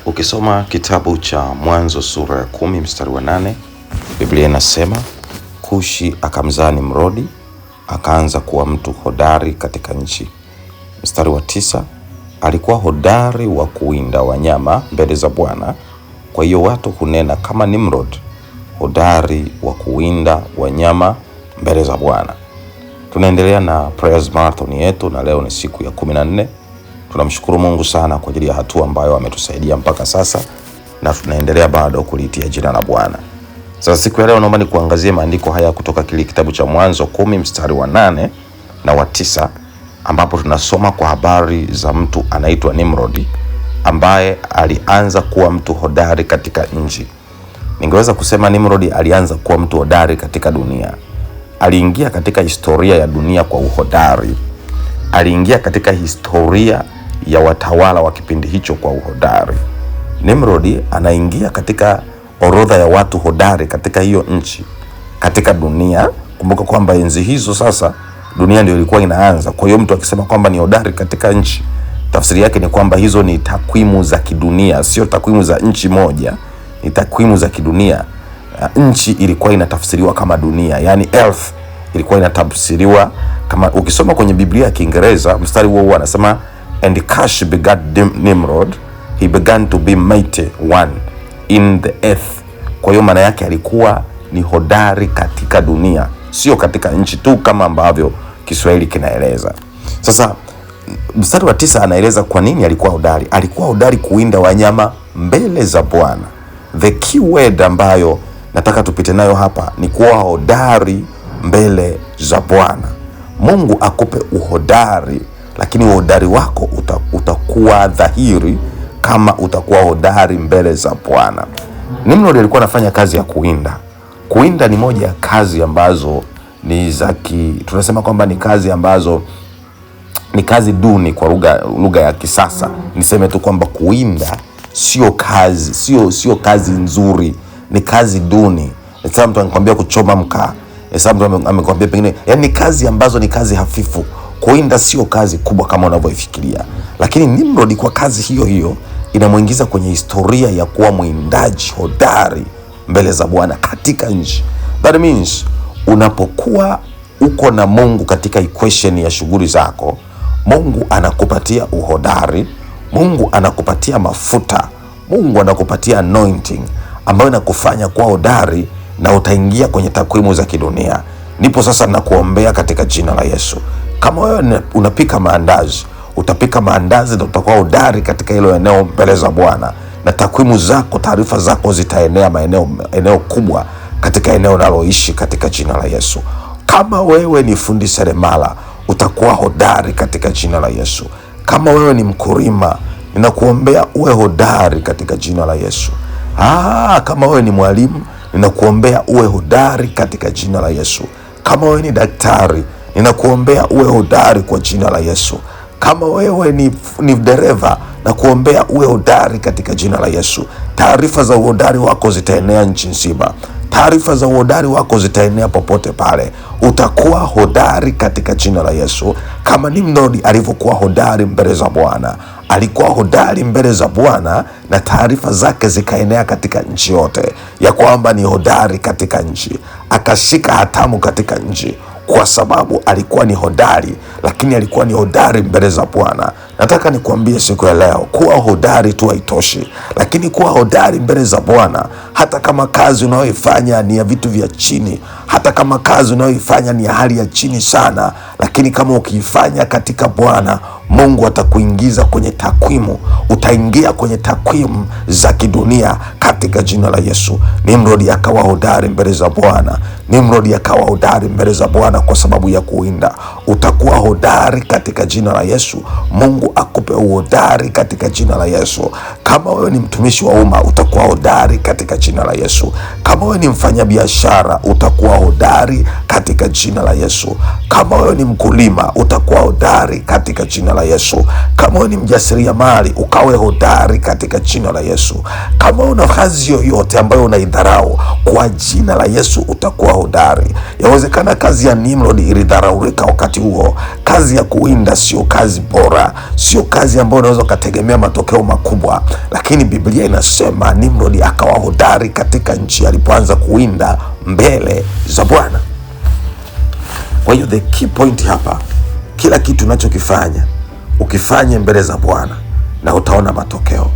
Ukisoma kitabu cha Mwanzo sura ya 10 mstari wa 8, Biblia inasema Kushi akamzaa Nimrodi, akaanza kuwa mtu hodari katika nchi. Mstari wa 9, alikuwa hodari wa kuwinda wanyama mbele za Bwana. Kwa hiyo watu hunena kama Nimrod, hodari wa kuwinda wanyama mbele za Bwana. Tunaendelea na Prayers Marathon yetu na leo ni siku ya 14. Tunamshukuru Mungu sana kwa ajili ya hatua ambayo ametusaidia mpaka sasa na tunaendelea bado kuliitia jina la Bwana. Sasa siku ya leo naomba nikuangazie maandiko haya kutoka kile kitabu cha Mwanzo 10 mstari wa 8 na wa 9, ambapo tunasoma kwa habari za mtu anaitwa Nimrodi ambaye alianza kuwa mtu hodari katika nchi. Ningeweza kusema Nimrodi alianza kuwa mtu hodari katika dunia. Aliingia katika historia ya dunia kwa uhodari. Aliingia katika historia ya watawala wa kipindi hicho kwa uhodari. Nimrodi anaingia katika orodha ya watu hodari katika hiyo nchi, katika dunia. Kumbuka kwamba enzi hizo sasa dunia ndio ilikuwa inaanza. Kwa hiyo mtu akisema kwamba ni hodari katika nchi, tafsiri yake ni kwamba hizo ni takwimu za kidunia, sio takwimu za nchi moja, ni takwimu za kidunia. Nchi ilikuwa inatafsiriwa kama dunia, yani earth ilikuwa inatafsiriwa kama, ukisoma kwenye Biblia ya Kiingereza mstari huo anasema and Cush begat Nimrod, he began to be mighty one in the earth. Kwa hiyo maana yake alikuwa ni hodari katika dunia, sio katika nchi tu kama ambavyo Kiswahili kinaeleza. Sasa mstari wa 9 anaeleza kwa nini alikuwa hodari. Alikuwa hodari kuwinda wanyama mbele za Bwana. The key word ambayo nataka tupite nayo hapa ni kuwa hodari mbele za Bwana. Mungu akupe uhodari, lakini uhodari wako utakuwa dhahiri kama utakuwa hodari mbele za Bwana. Nimrod alikuwa anafanya kazi ya kuwinda. Kuwinda ni moja ya kazi ambazo ni tunasema kwamba ni kazi ambazo ni kazi duni kwa lugha ya kisasa. Niseme tu kwamba kuwinda sio kazi, sio kazi nzuri, ni kazi duni. Sasa mtu anakuambia kuchoma mkaa, sasa mtu amekwambia pengine, yani kazi ambazo ni kazi hafifu. Kuwinda sio kazi kubwa kama unavyoifikiria. Lakini Nimrod kwa kazi hiyo hiyo inamuingiza kwenye historia ya kuwa mwindaji hodari mbele za Bwana katika nchi. That means unapokuwa uko na Mungu katika equation ya shughuli zako, Mungu anakupatia uhodari, Mungu anakupatia mafuta, Mungu anakupatia anointing ambayo inakufanya kuwa hodari na utaingia kwenye takwimu za kidunia. Nipo sasa nakuombea katika jina la Yesu. Kama wewe unapika maandazi, utapika maandazi na utakuwa hodari katika hilo eneo mbele za Bwana, na takwimu zako, taarifa zako zitaenea eneo kubwa katika eneo unaloishi katika jina la Yesu. Kama wewe ni fundi seremala, utakuwa hodari katika jina la Yesu. Kama wewe ni mkulima, ninakuombea uwe hodari katika jina la Yesu. Kama wewe ni mwalimu, ninakuombea uwe hodari katika jina la Yesu. Kama wewe ni daktari, ninakuombea uwe hodari kwa jina la Yesu. Kama wewe ni dereva, na kuombea uwe hodari katika jina la Yesu. Taarifa za uhodari wako zitaenea nchi nzima. Taarifa za uhodari wako zitaenea popote pale. Utakuwa hodari katika jina la Yesu, kama Nimrod alivyokuwa hodari mbele za Bwana. Alikuwa hodari mbele za Bwana na taarifa zake zikaenea katika nchi yote ya kwamba ni hodari katika nchi. Akashika hatamu katika nchi kwa sababu alikuwa ni hodari, lakini alikuwa ni hodari mbele za Bwana. Nataka nikuambie siku ya leo, kuwa hodari tu haitoshi, lakini kuwa hodari mbele za Bwana. Hata kama kazi unayoifanya ni ya vitu vya chini, hata kama kazi unayoifanya ni ya hali ya chini sana, lakini kama ukiifanya katika Bwana, Mungu atakuingiza kwenye takwimu. Utaingia kwenye takwimu za kidunia katika jina la Yesu. Nimrod akawa hodari mbele za Bwana. Nimrod akawa hodari mbele za Bwana kwa sababu ya kuwinda. Utakuwa hodari katika jina la Yesu. Mungu akupe uhodari katika jina la Yesu. Kama wewe ni mtumishi wa umma, utakuwa hodari katika jina la Yesu. Kama wewe ni mfanyabiashara, utakuwa hodari katika jina la Yesu. Kama wewe ni mkulima, utakuwa hodari katika jina la Yesu. Kama wewe ni mjasiriamali, ukawe hodari katika jina la Yesu. Kama una kazi yoyote ambayo unaidharau, kwa jina la Yesu utakuwa hodari. Yawezekana kazi ya Nimrod ilidharaulika wakati huo. Kazi ya kuwinda sio kazi bora, sio kazi ambayo unaweza ukategemea matokeo makubwa, lakini Biblia inasema Nimrod akawa hodari katika nchi alipoanza kuwinda mbele za Bwana. Kwa hiyo the key point hapa, kila kitu unachokifanya ukifanye mbele za Bwana na utaona matokeo.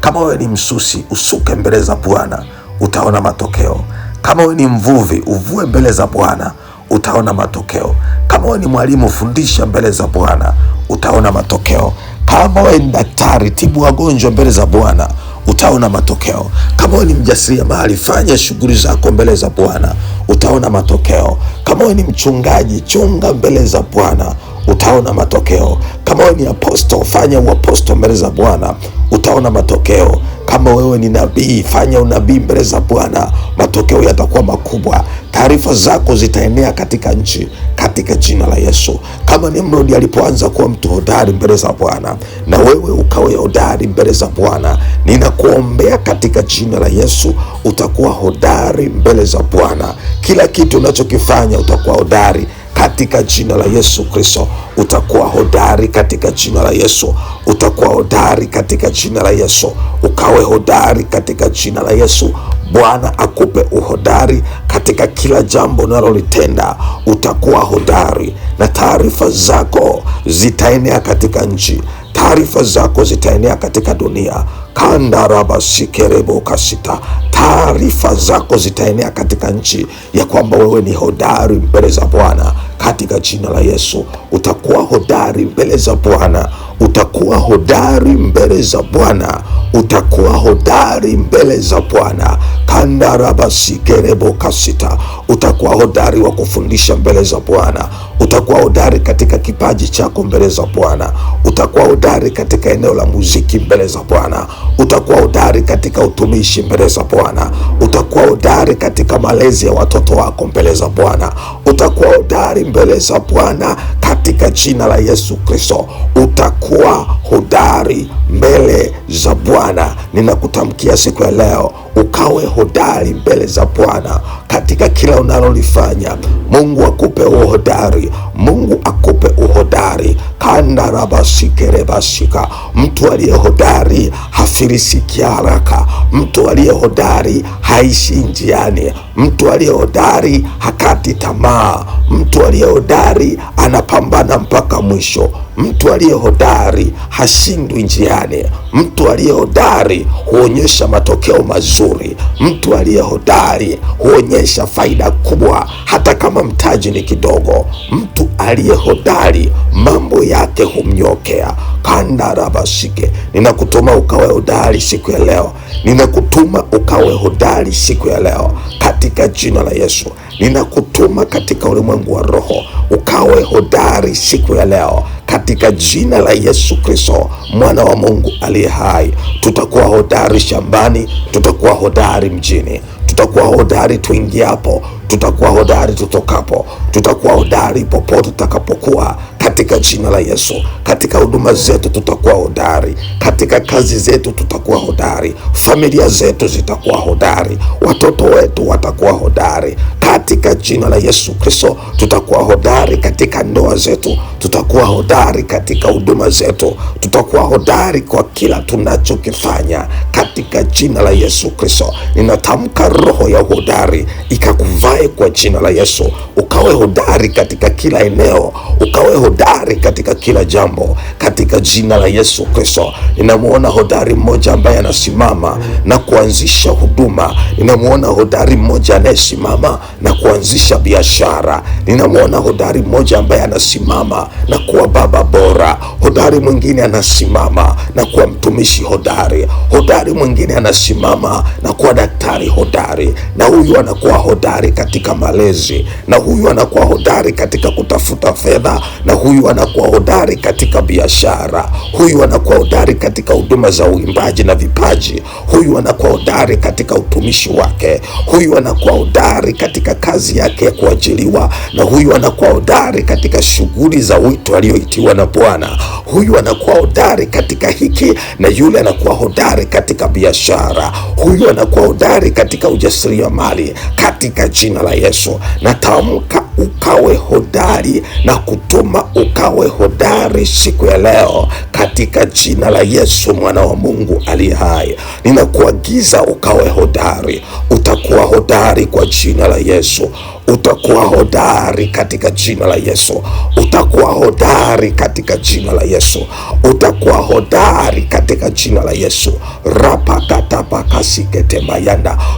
Kama wewe ni msusi, usuke mbele za Bwana, utaona matokeo. Kama wewe ni mvuvi, uvue mbele za Bwana, utaona matokeo. Kama wewe ni mwalimu, fundisha mbele za Bwana, utaona matokeo. Kama wewe ni daktari, tibu wagonjwa mbele za Bwana, utaona matokeo. Kama wewe ni mjasiriamali, fanya shughuli zako mbele za Bwana, utaona matokeo. Kama wewe ni mchungaji, chunga mbele za Bwana, utaona matokeo. Kama wewe ni aposto, fanya uaposto mbele za Bwana, utaona matokeo. Kama wewe ni nabii, fanya unabii mbele za Bwana, matokeo yatakuwa makubwa. Taarifa zako zitaenea katika nchi katika jina la Yesu. Kama Nimrod alipoanza kuwa mtu hodari mbele za Bwana, na wewe ukawe hodari mbele za Bwana, ninakuombea katika jina la Yesu utakuwa hodari mbele za Bwana. Kila kitu unachokifanya utakuwa hodari katika jina la Yesu Kristo. Utakuwa hodari katika jina la Yesu. Utakuwa hodari katika jina la Yesu. Ukawe hodari katika jina la Yesu. Bwana akupe uhodari katika kila jambo unalolitenda. Utakuwa hodari na taarifa zako zitaenea katika nchi. Taarifa zako zitaenea katika dunia. Kandarabasikerebo kasita. Taarifa zako zitaenea katika nchi ya kwamba wewe ni hodari mbele za Bwana katika jina la Yesu. Utakuwa hodari mbele za Bwana. Utakuwa hodari mbele za Bwana. Utakuwa hodari mbele za Bwana. Kandarabasikerebo kasita. Utakuwa hodari wa kufundisha mbele za Bwana. Utakuwa hodari katika kipaji chako mbele za Bwana. Utakuwa hodari katika eneo la muziki mbele za Bwana. Utakuwa hodari katika utumishi mbele za Bwana. Utakuwa hodari katika malezi ya watoto wako mbele za Bwana. Utakuwa hodari mbele za Bwana katika jina la Yesu Kristo. Utakuwa hodari mbele za Bwana. Ninakutamkia siku ya leo ukawe hodari mbele za Bwana katika kila unalolifanya. Mungu akupe uhodari. Mungu akupe uhodari. Kandarabasikerebashika. Mtu aliye hodari hafilisiki haraka. Mtu aliye hodari haishi njiani. Mtu aliye hodari hakati tamaa. Mtu aliye hodari anapambana mpaka mwisho. Mtu aliye hodari hashindwi njiani. Mtu aliye hodari huonyesha matokeo mazuri. Mtu aliye hodari huonyesha faida kubwa hata kama mtaji ni kidogo. Mtu aliye hodari mambo yake humnyokea. Kandarabashike. Ninakutuma ukawe hodari siku ya leo. Ninakutuma ukawe hodari siku ya leo katika jina la Yesu. Ninakutuma katika ulimwengu wa roho ukawe hodari siku ya leo katika jina la Yesu Kristo, mwana wa Mungu aliye hai. Tutakuwa hodari shambani, tutakuwa hodari mjini, tutakuwa hodari tuingiapo, tutakuwa hodari tutokapo, tutakuwa hodari popote tutakapokuwa katika jina la Yesu. Katika huduma zetu tutakuwa hodari, katika kazi zetu tutakuwa hodari, familia zetu zitakuwa hodari, watoto wetu watakuwa hodari katika jina la Yesu Kristo. Tutakuwa hodari katika ndoa zetu, tutakuwa hodari katika huduma zetu, tutakuwa hodari kwa kila tunachokifanya katika jina la Yesu Kristo. Ninatamka roho ya hodari ikakuvae kwa jina la Yesu. Ukawe hodari katika kila eneo, ukawe hodari katika kila jambo katika jina la Yesu Kristo. Ninamuona hodari mmoja ambaye anasimama na kuanzisha huduma. Ninamuona hodari mmoja anayesimama na kuanzisha biashara. Ninamuona hodari mmoja ambaye anasimama na kuwa baba bora. Hodari mwingine anasimama na kuwa mtumishi mtumishi hodari. Hodari mwingine anasimama na kuwa daktari hodari, na huyu anakuwa hodari katika malezi, na huyu anakuwa hodari katika kutafuta fedha, na huyu anakuwa hodari katika biashara, huyu anakuwa hodari katika huduma za uimbaji na vipaji, huyu anakuwa hodari katika utumishi wake, huyu anakuwa hodari katika kazi yake ya kuajiriwa, na huyu anakuwa hodari katika shughuli za wito aliyoitiwa na Bwana. Huyu anakuwa hodari katika hiki, na yule anakuwa hodari katika biashara, huyu anakuwa hodari katika ujasiriamali, katika jina la Yesu. Natamka ukawe hodari na kutuma ukawe hodari siku ya leo katika jina la Yesu, mwana wa Mungu aliye hai. Ninakuagiza ukawe hodari. Utakuwa hodari kwa jina la Yesu. Utakuwa hodari katika jina la Yesu. Utakuwa hodari katika jina la Yesu. Utakuwa hodari katika jina la Yesu. Rapakatapakasikete.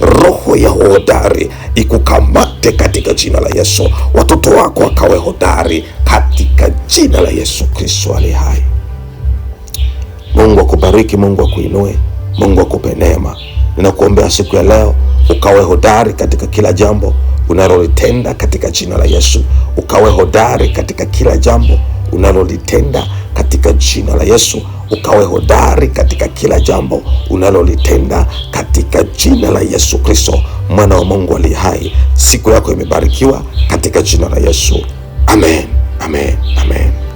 Roho ya hodari ikukamate katika jina la Yesu. Watoto wako wakawe hodari katika jina la Yesu Kristo aliye hai. Mungu akubariki, Mungu akuinue, Mungu akupe neema. Ninakuombea siku ya leo ukawe hodari katika kila jambo unalolitenda katika jina la Yesu. Ukawe hodari katika kila jambo unalolitenda katika jina la Yesu. Ukawe hodari katika kila jambo unalolitenda katika jina la Yesu Kristo, mwana wa Mungu aliye hai. Siku yako imebarikiwa katika jina la Yesu. Amen, amen, amen.